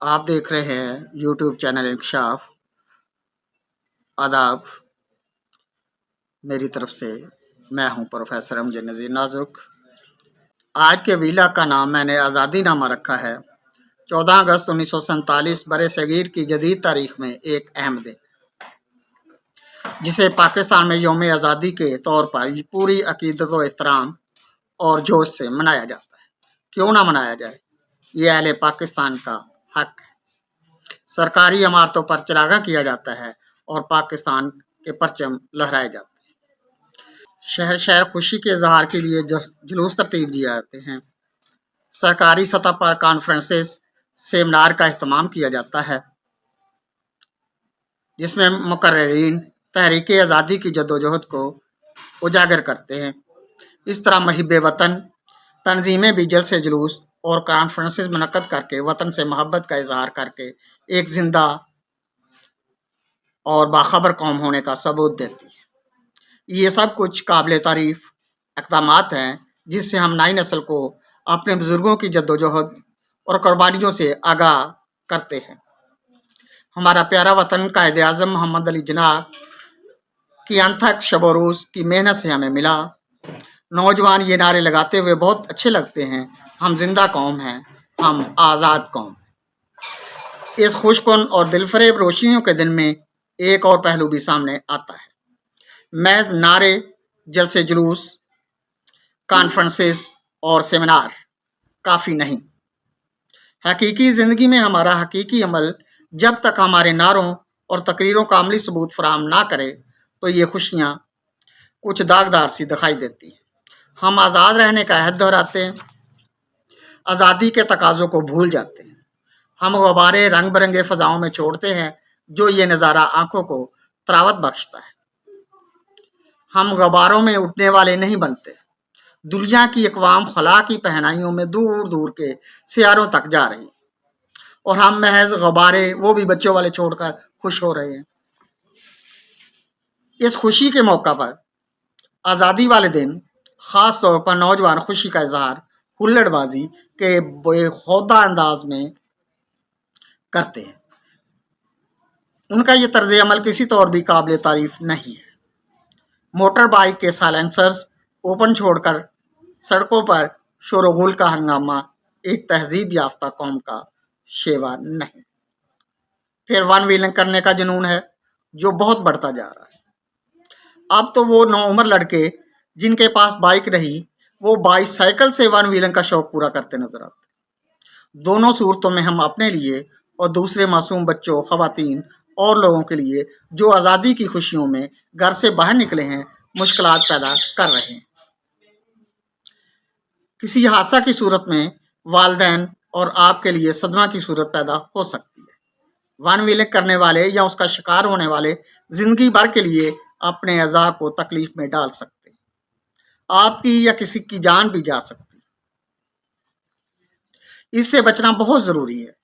आप देख रहे हैं यूट्यूब चैनल इंकशाफ। आदाब, मेरी तरफ से मैं हूं प्रोफेसर अमजद नज़ीर नाजुक। आज के वीला का नाम मैंने आज़ादी नामा रखा है। 14 अगस्त 1947 बरे सगीर की जदीद तारीख में एक अहम दिन, जिसे पाकिस्तान में यौम आज़ादी के तौर पर पूरी अकीदत व एहतराम और जोश से मनाया जाता है। क्यों ना मनाया जाए, ये अहले पाकिस्तान का हक है। सरकारी इमारतों पर चरागा किया जाता है और पाकिस्तान के परचम लहराए जाते हैं। शहर शहर खुशी के इजहार के लिए जुलूस तरतीब दिए जाते हैं। सरकारी सतह पर कॉन्फ्रेंसेस, सेमिनार का अहतमाम किया जाता है, जिसमें मुकर्रिरीन तहरीक आज़ादी की जद्दोजहद को उजागर करते हैं। इस तरह महिब वतन तंजीमें भी जलसे जुलूस और कॉन्फ्रेंसेस मुनक्कद करके वतन से मोहब्बत का इजहार करके एक जिंदा और बाखबर कौम होने का सबूत देती है। ये सब कुछ काबिल तारीफ इक़दामात हैं, जिससे हम नई नस्ल को अपने बुजुर्गों की जद्दोजहद और कुर्बानियों से आगाह करते हैं। हमारा प्यारा वतन कायद आज़म मोहम्मद अली जिन्ना की अनथक शब रोज़ की मेहनत से हमें मिला। नौजवान ये नारे लगाते हुए बहुत अच्छे लगते हैं, हम जिंदा कौम हैं, हम आज़ाद कौम हैं। इस खुशकुन और दिलफरेब रोशनियों के दिन में एक और पहलू भी सामने आता है। महज नारे, जलसे जुलूस, कॉन्फ्रेंसेस और सेमिनार काफ़ी नहीं। हकीकी ज़िंदगी में हमारा हकीकी अमल जब तक हमारे नारों और तकरीरों का अमली सबूत फराहम ना करे, तो ये खुशियाँ कुछ दागदार सी दिखाई देती हैं। हम आज़ाद रहने का अहद दोहराते हैं, आज़ादी के तकाज़ों को भूल जाते हैं। हम गुब्बारे रंग बिरंगे फ़ज़ाओं में छोड़ते हैं, जो ये नज़ारा आंखों को तरावत बख्शता है। हम गुब्बारों में उठने वाले नहीं बनते। दुनिया की अक़वाम खला की पहनाइयों में दूर दूर के सियारों तक जा रही, और हम महज गुब्बारे, वो भी बच्चों वाले, छोड़कर खुश हो रहे हैं। इस खुशी के मौका पर आज़ादी वाले दिन ख़ास तौर पर नौजवान खुशी का इजहार हुल्लड़बाजी के बेखौदा अंदाज में करते हैं। उनका ये तर्ज अमल किसी तौर भी काबिल तारीफ नहीं है। मोटर बाइक के साइलेंसर्स ओपन छोड़कर सड़कों पर शोरगुल का हंगामा एक तहजीब याफ्ता कौम का शेवा नहीं। फिर वन व्हीलिंग करने का जुनून है, जो बहुत बढ़ता जा रहा है। अब तो वो नौउम्र लड़के जिनके पास बाइक रही, वो बाईसाइकिल से वन व्हीलिंग का शौक पूरा करते नजर आते। दोनों सूरतों में हम अपने लिए और दूसरे मासूम बच्चों, खवातीन और लोगों के लिए जो आज़ादी की खुशियों में घर से बाहर निकले हैं, मुश्किलात पैदा कर रहे हैं। किसी हादसा की सूरत में वालिदैन और आपके लिए सदमा की सूरत पैदा हो सकती है। वन व्हीलिंग करने वाले या उसका शिकार होने वाले जिंदगी भर के लिए अपने अज़ा को तकलीफ में डाल सकते हैं। आपकी या किसी की जान भी जा सकती है। इससे बचना बहुत ज़रूरी है।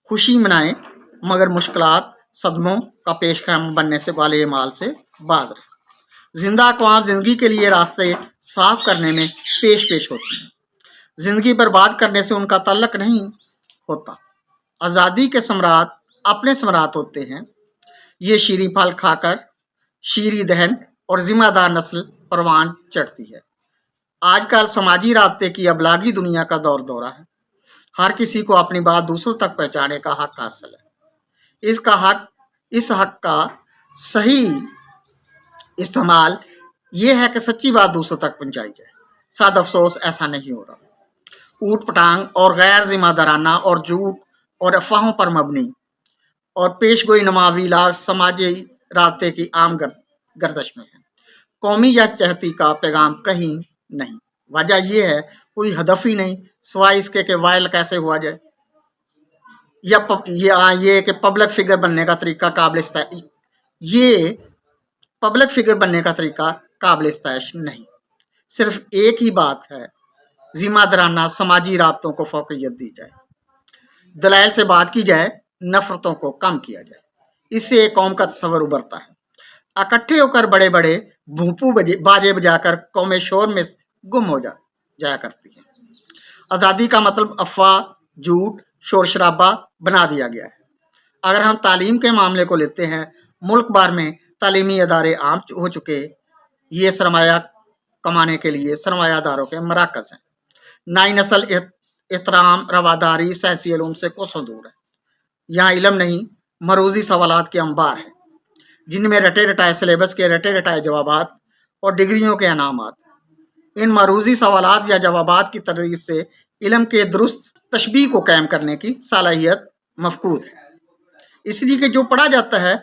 खुशी मनाएं, मगर मुश्किलात, सदमों का पेशखम बनने से वाले माल से बाज रहें। जिंदा अक़वाम जिंदगी के लिए रास्ते साफ करने में पेश पेश होती हैं। जिंदगी बर्बाद करने से उनका तल्लक नहीं होता। आज़ादी के सम्राट अपने सम्राट होते हैं। ये शीरी फल खाकर शीरी दहन और जिम्मेदार नस्ल परवान चढ़ती है। आजकल समाजी राब्ते की अबलागी दुनिया का दौर दौरा है। हर किसी को अपनी बात दूसरों तक पहुंचाने का हक हासिल है। इस हक का सही इस्तेमाल ये है कि सच्ची बात दूसरों तक पहुंचाई जाए। साद अफसोस ऐसा नहीं हो रहा। ऊट पटांग और गैर जिम्मेदाराना और झूठ और अफवाहों पर मबनी और पेशगोई नमावी लाज समाजी राब्ते की आम गर्दश में है। कौमी यकजहती का पैगाम कहीं नहीं। वजह यह है, कोई हदफ ही नहीं, सिवाय इसके कि वायरल कैसे हुआ जाए, या ये कि पब्लिक फिगर बनने का तरीका काबिल इस्ताइश नहीं। सिर्फ एक ही बात है, जिम्मेदाराना समाजी राब्तों को फोकियत दी जाए, दलाइल से बात की जाए, नफरतों को कम किया जाए। इससे एक कौम का तस्वर उभरता है। इकट्ठे होकर बड़े बड़े भूपू बाजे बजाकर कौमें शोर में गुम हो जाया करती है। आज़ादी का मतलब अफवाह, झूठ, शोर शराबा बना दिया गया है। अगर हम तालीम के मामले को लेते हैं, मुल्क भर में तालीमी अदारे आम हो चुके, ये सरमाया कमाने के लिए सरमायादारों के मराकज़ हैं। नई नस्ल एहतराम, रवादारी, सियासी इल्म से कोसों दूर है। यहाँ इल्म नहीं, मरूजी सवालात के अंबार हैं, जिनमें रटे रटाए सिलेबस के रटे रटाए जवाबात और डिग्रियों के अनामात। इन मरूजी सवालात या जवाबात की तरतीब से इल्म के दुरुस्त तशबीह को कायम करने की सलाहियत मफकूद है। इसलिए कि जो पढ़ा जाता है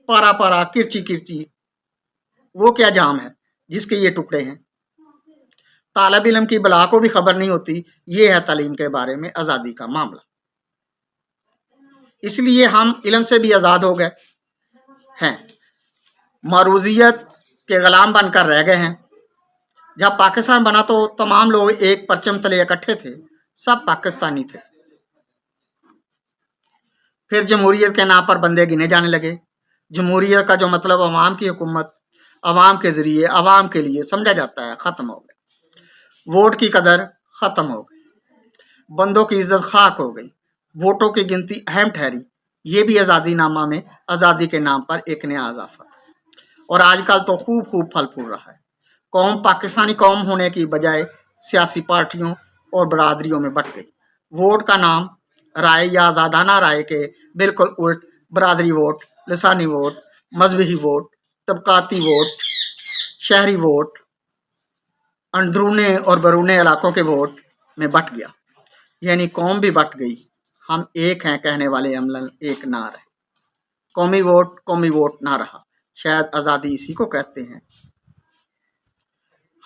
पारा पारा, किरची किरची, वो क्या जाम है जिसके ये टुकड़े हैं। तालब इल्म की बला को भी खबर नहीं होती। ये है तालीम के बारे में आज़ादी का मामला। इसलिए हम इल्म से भी आज़ाद हो गए हैं, मरूजियत के गुलाम बनकर रह गए हैं। जब पाकिस्तान बना तो तमाम लोग एक परचम तले इकट्ठे थे, सब पाकिस्तानी थे। फिर जमहूरियत के नाम पर बंदे गिने जाने लगे। जमहूरियत का जो मतलब अवाम की हुकूमत, अवाम के जरिए, अवाम के लिए समझा जाता है, खत्म हो गया। वोट की कदर खत्म हो गई, बंदों की इज्जत खाक हो गई, वोटों की गिनती अहम ठहरी। ये भी आज़ादी नामा में आज़ादी के नाम पर एक नया इजाफा था। और आजकल तो खूब खूब फल फूल रहा है। कौम पाकिस्तानी कौम होने की बजाय सियासी पार्टियों और बरादरियों में बट गई। वोट का नाम राय या आज़ादाना राय के बिल्कुल उल्ट बरादरी वोट, लसानी वोट, मजहबी वोट, तबकाती वोट, शहरी वोट, अंदरूने और बरूने इलाकों के वोट में बट गया। यानी कौम भी बट गई। हम एक हैं कहने वाले अमलन एक ना रहे। कौमी वोट ना रहा। शायद आज़ादी इसी को कहते हैं।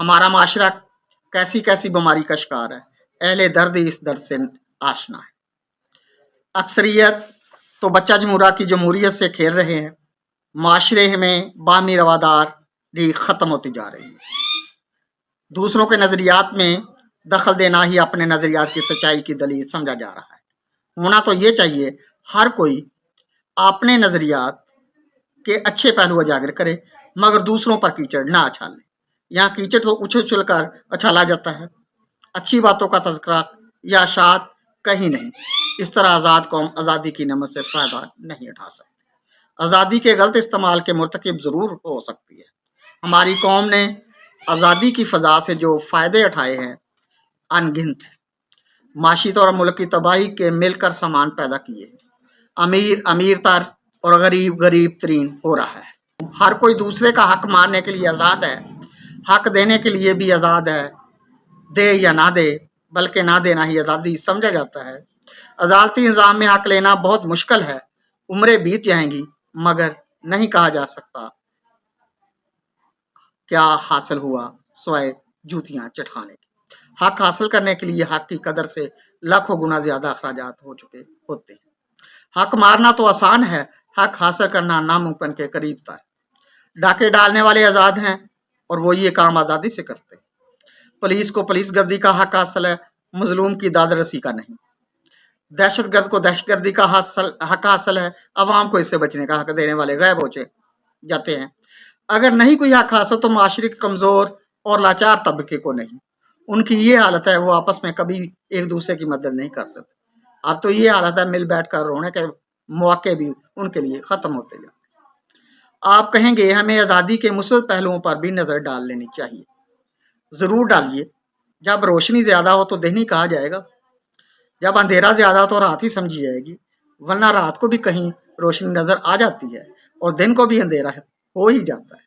हमारा माशरा कैसी कैसी बीमारी का शिकार है। अहले दर्द इस दर्द से आशना है। अक्सरियत तो बच्चा जमूरा की जमहूरियत से खेल रहे हैं। माशरे में बामी रवादारी ख़त्म होती जा रही है। दूसरों के नज़रियात में दखल देना ही अपने नज़रियात की सच्चाई की दलील समझा जा रहा है। होना तो ये चाहिए हर कोई अपने नज़रियात के अच्छे पहलू उजागर करे, मगर दूसरों पर कीचड़ ना उछाले। यहाँ कीचड़ तो उछल उछल कर उछाला जाता है, अच्छी बातों का तज़किरा या शाद कहीं नहीं। इस तरह आज़ाद कौम आज़ादी की नमत से फ़ायदा नहीं उठा सकती। आज़ादी के गलत इस्तेमाल के मुर्तकिब ज़रूर हो सकती है। हमारी कौम ने आज़ादी की फ़ज़ा से जो फ़ायदे उठाए हैं अनगिनत है। माशी तौर मुल्क की तबाही के मिलकर सामान पैदा किए। अमीर अमीर तर और गरीब गरीब तरीन हो रहा है। हर कोई दूसरे का हक मारने के लिए आज़ाद है, हक देने के लिए भी आज़ाद है। दे या ना दे, बल्कि ना देना ही आज़ादी समझा जाता है। अदालती निज़ाम में हक लेना बहुत मुश्किल है। उम्रें बीत जाएंगी मगर नहीं कहा जा सकता क्या हासिल हुआ स्वाय जूतियां चटखाने की। हक हासिल करने के लिए हक की कदर से लाखों गुना ज्यादा अखराजात हो चुके होते हैं। हक मारना तो आसान है, हक हासिल करना नामुमकिन के करीब था। डाके डालने वाले आज़ाद हैं और वो ये काम आज़ादी से करते हैं। पुलिस को पुलिस गर्दी का हक हासिल है, मजलूम की दाद रसी का नहीं। दहशतगर्द को दहशतगर्दी का हक हासिल है, अवाम को इससे बचने का हक देने वाले गायब हो जाते हैं। अगर नहीं कोई हक हासिल तो माशरे के कमज़ोर और लाचार तबके को नहीं। उनकी ये हालत है, वो आपस में कभी एक दूसरे की मदद नहीं कर सकते। अब तो ये हालत है, मिल बैठ कर रोने के मौके भी उनके लिए ख़त्म होते जाते। आप कहेंगे हमें आज़ादी के मुस्बत पहलुओं पर भी नज़र डाल लेनी चाहिए। ज़रूर डालिए। जब रोशनी ज़्यादा हो तो दिन ही कहा जाएगा, जब अंधेरा ज़्यादा हो तो रात ही समझी जाएगी। वरना रात को भी कहीं रोशनी नज़र आ जाती है और दिन को भी अंधेरा हो ही जाता है।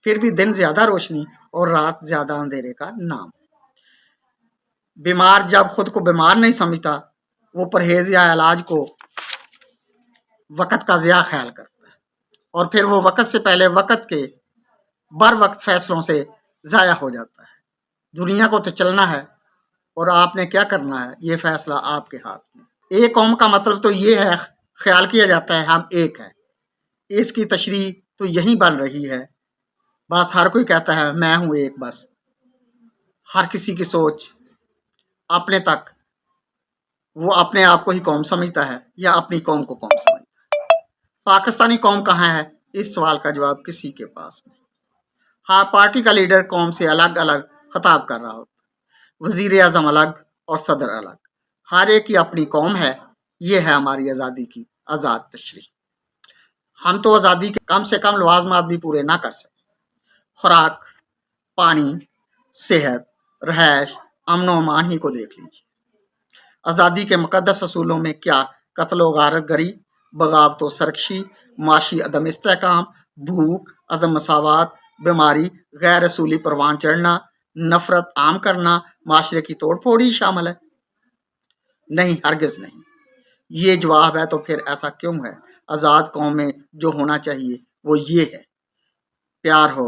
फिर भी दिन ज़्यादा रोशनी और रात ज़्यादा अंधेरे का नाम। बीमार जब खुद को बीमार नहीं समझता, वो परहेज या इलाज को वक़्त का ज़िया ख्याल करता है और फिर वो वक़्त से पहले वक़्त के बर वक्त फैसलों से ज़ाया हो जाता है। दुनिया को तो चलना है और आपने क्या करना है, ये फैसला आपके हाथ में। एक कौम का मतलब तो ये है, ख्याल किया जाता है हम एक हैं। इसकी तशरीह तो यही बन रही है। बस हर कोई कहता है मैं हूँ एक। बस हर किसी की सोच अपने तक, वो अपने आप को ही कौम समझता है या अपनी कौम को कौम समझता है। पाकिस्तानी कौम कहाँ है, इस सवाल का जवाब किसी के पास नहीं। हर पार्टी का लीडर कौम से अलग अलग खिताब कर रहा होता है। वजीर आज़म अलग और सदर अलग। हर एक की अपनी कौम है, یہ ہے ہماری آزادی کی آزاد تشریح۔ ہم تو آزادی کے کم سے کم لوازمات بھی پورے نہ کر سکے۔ خوراک، پانی، صحت، رہائش، امن و امان ہی کو دیکھ لیجیے۔ آزادی کے مقدس اصولوں میں کیا قتل و غارت گری، بغاوت و سرکشی، معاشی عدم استحکام، بھوک، عدم مساوات، بیماری، غیر اصولی پروان چڑھنا، نفرت عام کرنا، معاشرے کی توڑ پھوڑ ہی شامل ہے؟ نہیں، ہرگز نہیں۔ یہ جواب ہے تو پھر ایسا کیوں ہے؟ آزاد قوم میں جو ہونا چاہیے وہ یہ ہے: پیار ہو،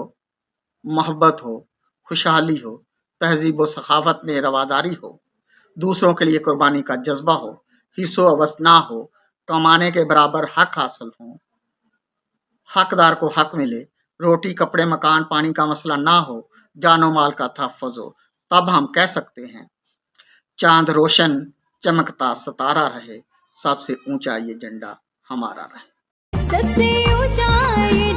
محبت ہو، خوشحالی ہو، تہذیب و ثقافت میں رواداری ہو، دوسروں کے لیے قربانی کا جذبہ ہو، حرص و ہوس نہ ہو، کمانے کے برابر حق حاصل ہوں، حقدار کو حق ملے، روٹی کپڑے مکان پانی کا مسئلہ نہ ہو، جان و مال کا تحفظ ہو، تب ہم کہہ سکتے ہیں چاند روشن چمکتا ستارہ رہے، سب سے اونچا یہ جھنڈا ہمارا رہے۔ سب سے اونچا یہ